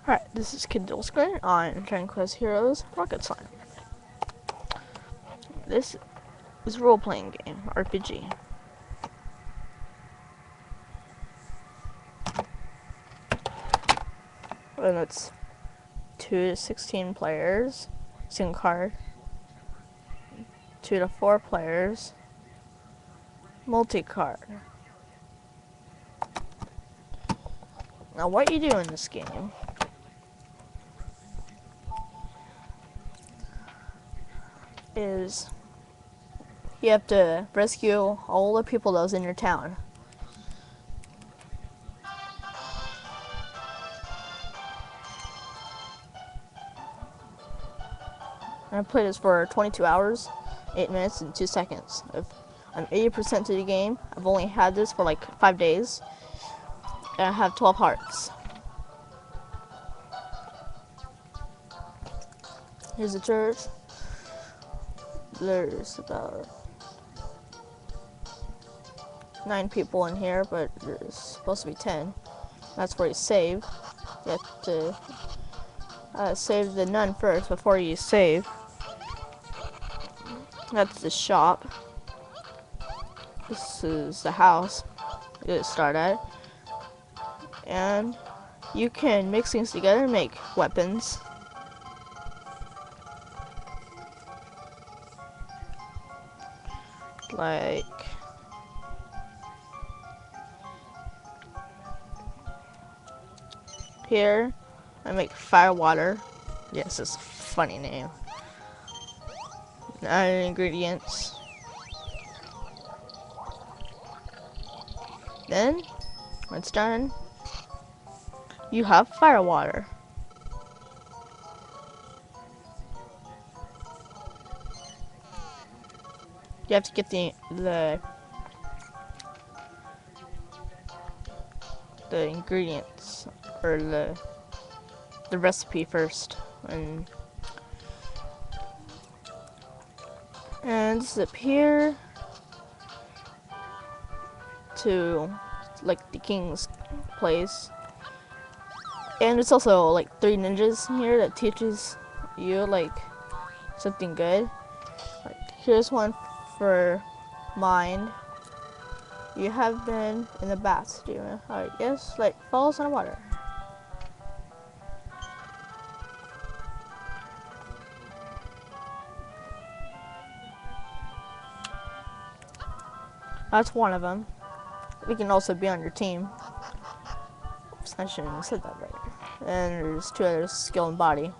Alright, this is Kid Dulsquare on Dragon Quest Heroes Rocket Slime. This is a role-playing game, RPG. And it's 2 to 16 players, single card. 2 to 4 players, multi-card. Now what you do in this game is you have to rescue all the people that was in your town. I played this for 22 hours, 8 minutes, and 2 seconds. I'm 80% to the game. I've only had this for like 5 days. And I have 12 hearts. Here's the church. There's about 9 people in here, but there's supposed to be 10. That's where you save. You have to save the nun first before you save. That's the shop. This is the house you start at. And you can mix things together and make weapons. Like here, I make fire water. Yes, it's a funny name. Add ingredients. Then, when it's done, you have fire water. You have to get the ingredients or the recipe first, and this is up here to like the king's place. And it's also like 3 ninjas in here that teaches you like something good. Like, here's one for mind. You have been in the bath, do you? Alright, yes, like falls on water. That's one of them. We can also be on your team. Oops, I shouldn't have said that right. And there's 2 others, skill and body.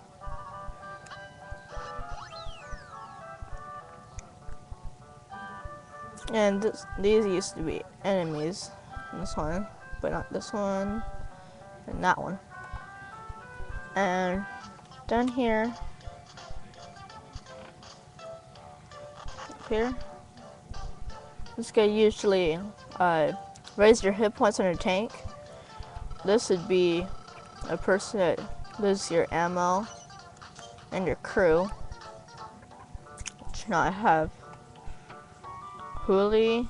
And these used to be enemies in this one, but not this one, and that one. And down here, up here, this guy usually raise your hit points on your tank. This would be a person that loses your ammo and your crew. Which now I have Huli,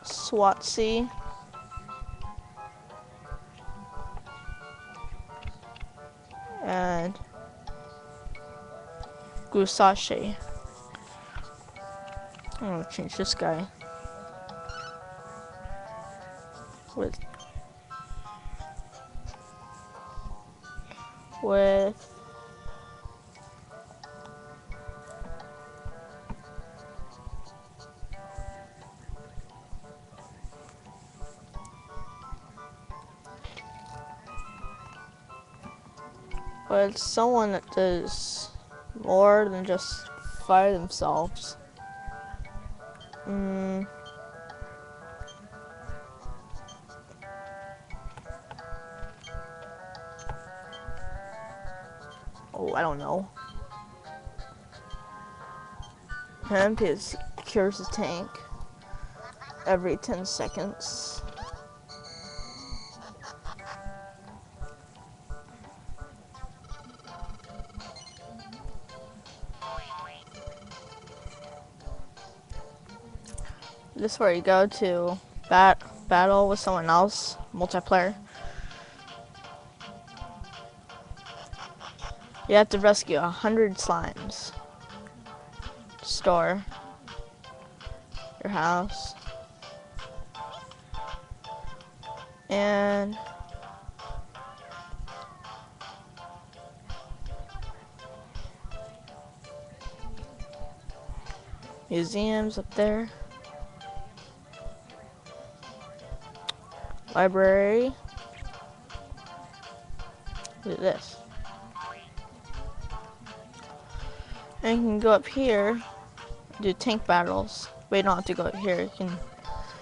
Swatsy, and Gusashi. I'm gonna change this guy with someone that does more than just fire themselves. Oh, I don't know. Hemp cures the tank every 10 seconds. This is where you go to battle with someone else, multiplayer. You have to rescue 100 slimes. Store your house. And museums up there. Library. Look at this. And you can go up here, do tank battles. But you don't have to go up here. You can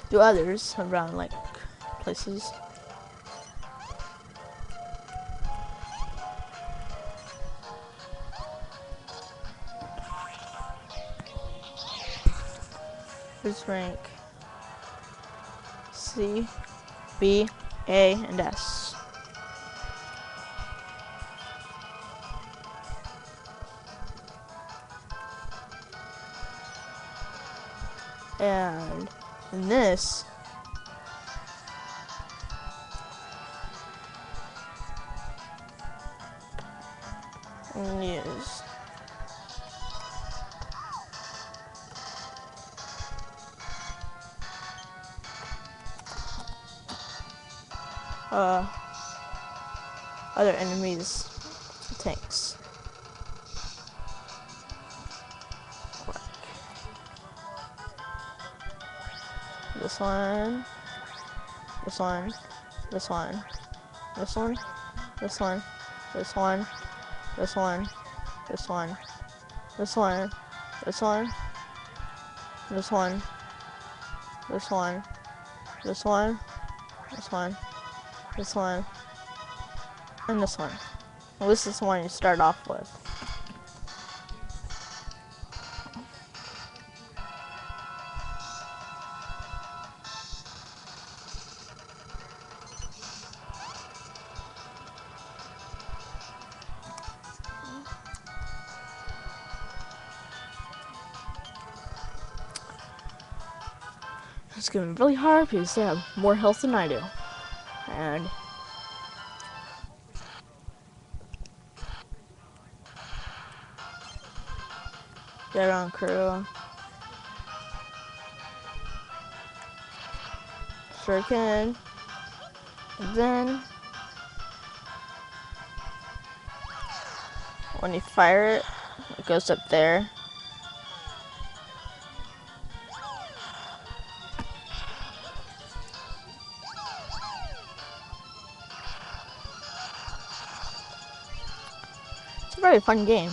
do others around like places. Who's rank? C, B, A, and S. And in this, use other enemies' tanks. This one, this one, this one, this one, this one, this one, this one, this one, this one, this one, this one, this one, this one, this one, this one, and this one. Well, this is the one you start off with. It's gonna be really hard because they have more health than I do. And get on crew. Shuriken. And then when you fire it, it goes up there. It's a very fun game,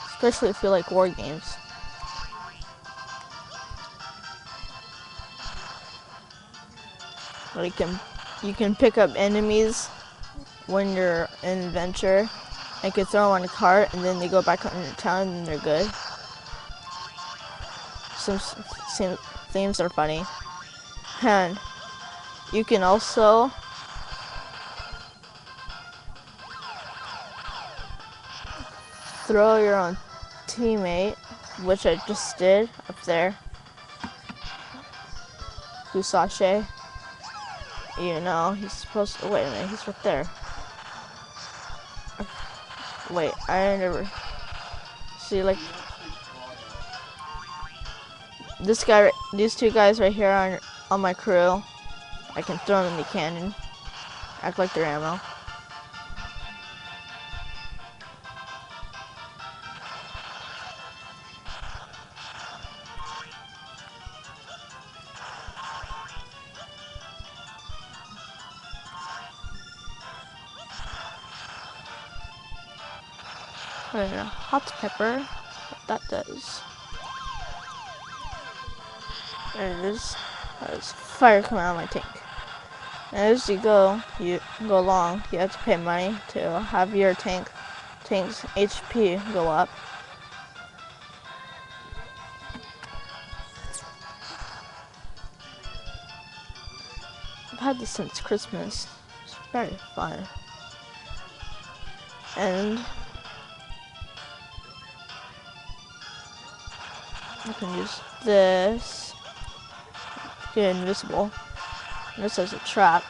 especially if you like war games. You can pick up enemies when you're in adventure. You can throw them on a cart and then they go back on your town and they're good. Some themes are funny. And you can also throw your own teammate, which I just did up there. Kusashe. You know, he's supposed to, wait a minute, he's right there. Wait, I never see, like, this guy, these two guys right here on my crew. I can throw them in the cannon, act like they're ammo. And a hot pepper, what that does. There it is. There's fire coming out of my tank. And as you go along, you have to pay money to have your tank's HP go up. I've had this since Christmas. It's very fun. And I can use this. Get invisible. And this has a trap.